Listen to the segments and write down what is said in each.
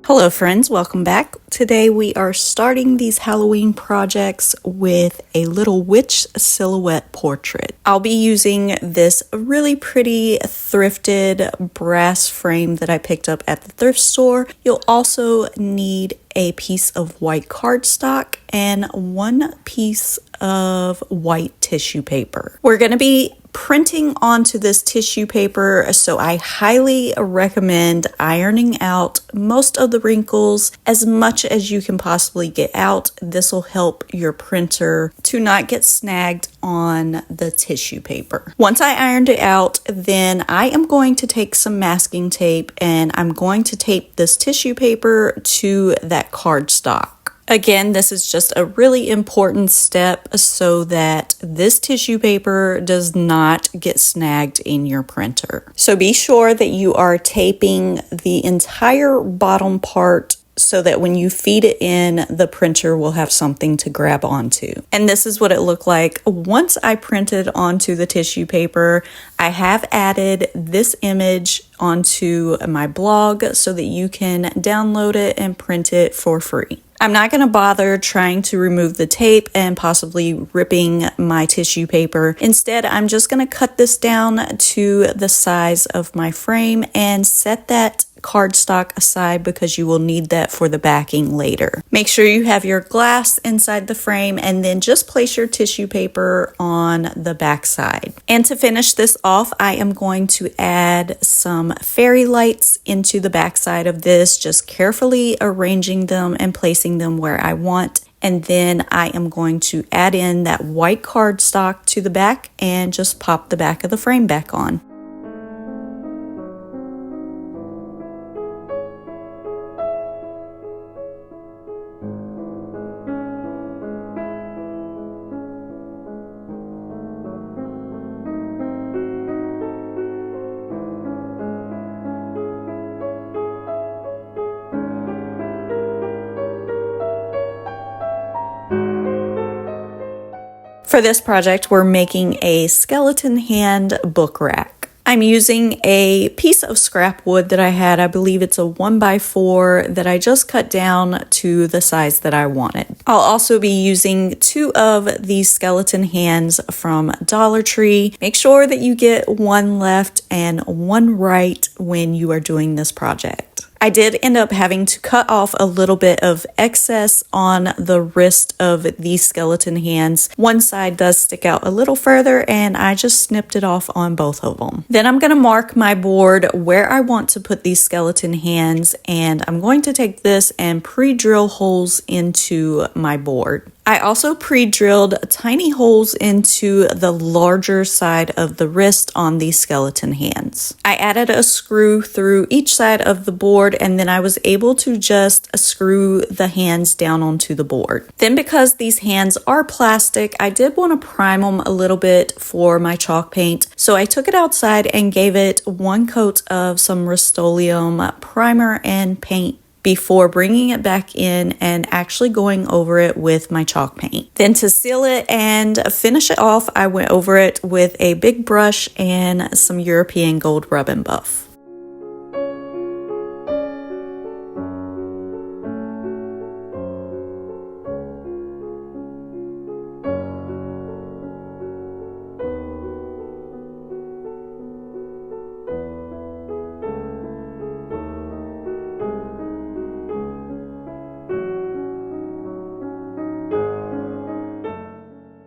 Hello friends, welcome back. Today we are starting these Halloween projects with a little witch silhouette portrait. I'll be using this really pretty thrifted brass frame that I picked up at the thrift store. You'll also need a piece of white cardstock and one piece of white tissue paper. We're going to be printing onto this tissue paper, so I highly recommend ironing out most of the wrinkles as much as you can possibly get out. This will help your printer to not get snagged on the tissue paper. Once I ironed it out, then I am going to take some masking tape and I'm going to tape this tissue paper to that cardstock. Again, this is just a really important step so that this tissue paper does not get snagged in your printer. So be sure that you are taping the entire bottom part so that when you feed it in, the printer will have something to grab onto. And this is what it looked like once I printed onto the tissue paper. I have added this image onto my blog so that you can download it and print it for free. I'm not going to bother trying to remove the tape and possibly ripping my tissue paper. Instead, I'm just going to cut this down to the size of my frame and set that cardstock aside because you will need that for the backing later. Make sure you have your glass inside the frame and then just place your tissue paper on the back side. And to finish this off, I am going to add some fairy lights into the back side of this, just carefully arranging them and placing them where I want. And then I am going to add in that white cardstock to the back and just pop the back of the frame back on. For this project, we're making a skeleton hand book rack. I'm using a piece of scrap wood that I had. I believe it's a 1x4 that I just cut down to the size that I wanted. I'll also be using 2 of these skeleton hands from Dollar Tree. Make sure that you get one left and one right when you are doing this project. I did end up having to cut off a little bit of excess on the wrist of these skeleton hands. One side does stick out a little further and I just snipped it off on both of them. Then I'm going to mark my board where I want to put these skeleton hands, and I'm going to take this and pre-drill holes into my board. I also pre-drilled tiny holes into the larger side of the wrist on these skeleton hands. I added a screw through each side of the board and then I was able to just screw the hands down onto the board. Then because these hands are plastic, I did want to prime them a little bit for my chalk paint. So I took it outside and gave it one coat of some Rust-Oleum primer and paint before bringing it back in and actually going over it with my chalk paint. Then to seal it and finish it off, I went over it with a big brush and some European Gold Rub and Buff.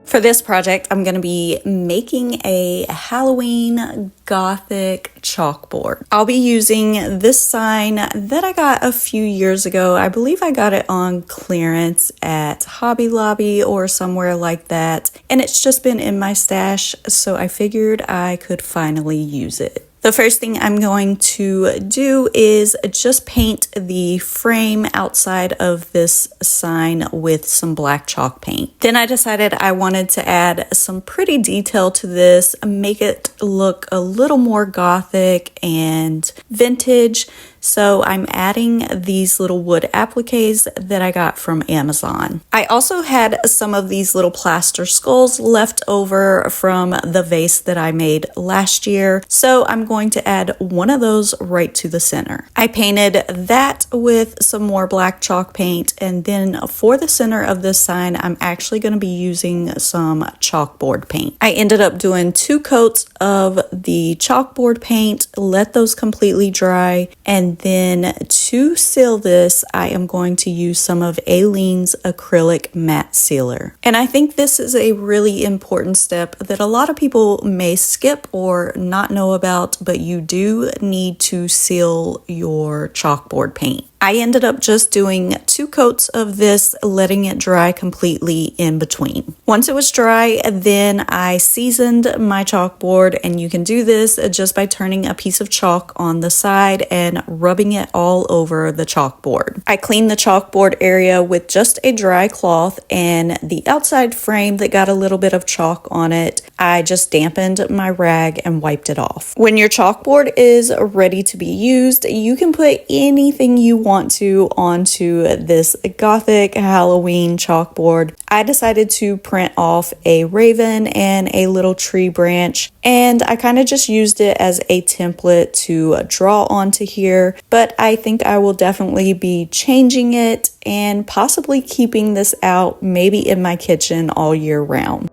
For this project, I'm going to be making a Halloween Gothic chalkboard. I'll be using this sign that I got a few years ago. I believe I got it on clearance at Hobby Lobby or somewhere like that. And it's just been in my stash, so I figured I could finally use it. The first thing I'm going to do is just paint the frame outside of this sign with some black chalk paint. Then I decided I wanted to add some pretty detail to this, make it look a little more gothic and vintage. So I'm adding these little wood appliques that I got from Amazon. I also had some of these little plaster skulls left over from the vase that I made last year. So I'm going to add one of those right to the center. I painted that with some more black chalk paint, and then for the center of this sign, I'm actually going to be using some chalkboard paint. I ended up doing 2 coats of the chalkboard paint, let those completely dry, and then to seal this, I am going to use some of Aleene's acrylic matte sealer. And I think this is a really important step that a lot of people may skip or not know about, but you do need to seal your chalkboard paint. I ended up just doing 2 coats of this, letting it dry completely in between. Once it was dry, then I seasoned my chalkboard, and you can do this just by turning a piece of chalk on the side and rubbing it all over the chalkboard. I cleaned the chalkboard area with just a dry cloth, and the outside frame that got a little bit of chalk on it, I just dampened my rag and wiped it off. When your chalkboard is ready to be used, you can put anything you want to onto this Gothic Halloween chalkboard. I decided to print off a raven and a little tree branch, and I kind of just used it as a template to draw onto here, but I think I will definitely be changing it and possibly keeping this out maybe in my kitchen all year round.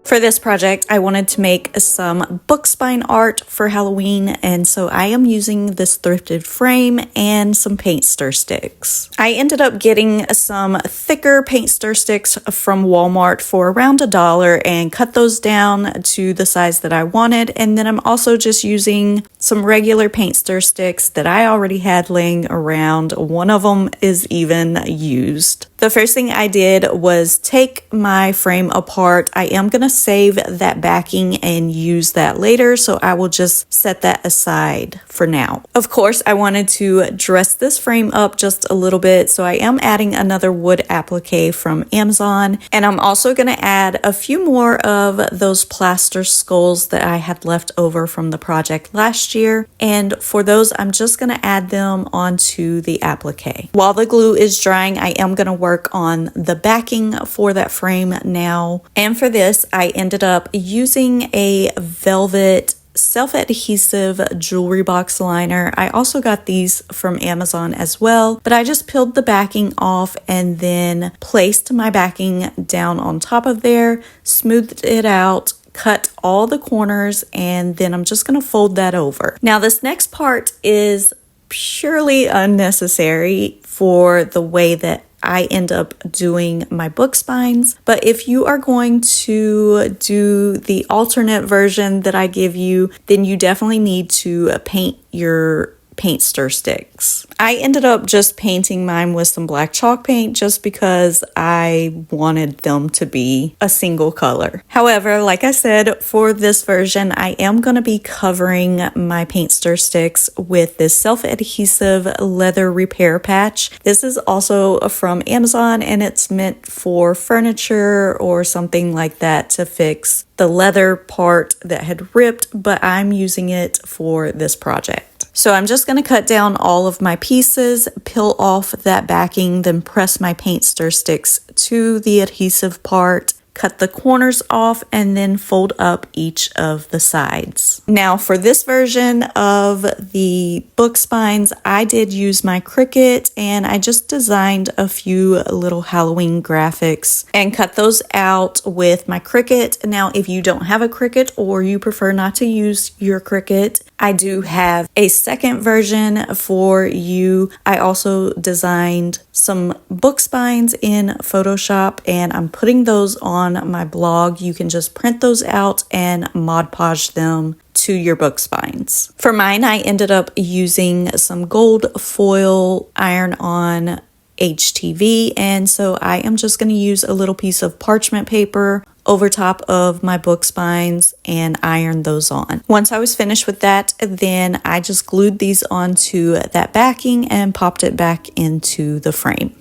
For this project, I wanted to make some Bookspine art for Halloween, and so I am using this thrifted frame and some paint stir sticks. I ended up getting some thicker paint stir sticks from Walmart for around $1 and cut those down to the size that I wanted, and then I'm also just using some regular paint stir sticks that I already had laying around. One of them is even used. The first thing I did was take my frame apart. I am going to save that backing and use that later, so I will just set that aside for now. Of course, I wanted to dress this frame up just a little bit, so I am adding another wood applique from Amazon, and I'm also going to add a few more of those plaster skulls that I had left over from the project last year, and for those, I'm just going to add them onto the applique. While the glue is drying, I am going to work on the backing for that frame now, and for this, I ended up using a velvet self-adhesive jewelry box liner. I also got these from Amazon as well, but I just peeled the backing off and then placed my backing down on top of there, smoothed it out, cut all the corners, and then I'm just going to fold that over. Now this next part is purely unnecessary for the way that I end up doing my book spines, but if you are going to do the alternate version that I give you, then you definitely need to paint your paint stir sticks. I ended up just painting mine with some black chalk paint just because I wanted them to be a single color. However, like I said, for this version, I am going to be covering my paint stir sticks with this self-adhesive leather repair patch. This is also from Amazon, and it's meant for furniture or something like that to fix the leather part that had ripped, but I'm using it for this project. So I'm just going to cut down all of my pieces, peel off that backing, then press my paint stir sticks to the adhesive part, cut the corners off, and then fold up each of the sides. Now for this version of the book spines, I did use my Cricut, and I just designed a few little Halloween graphics and cut those out with my Cricut. Now if you don't have a Cricut or you prefer not to use your Cricut, I do have a second version for you. I also designed some book spines in Photoshop, and I'm putting those on my blog. You can just print those out and Mod Podge them to your book spines. For mine, I ended up using some gold foil iron-on HTV, and so I am just going to use a little piece of parchment paper over top of my book spines and iron those on. Once I was finished with that, then I just glued these onto that backing and popped it back into the frame.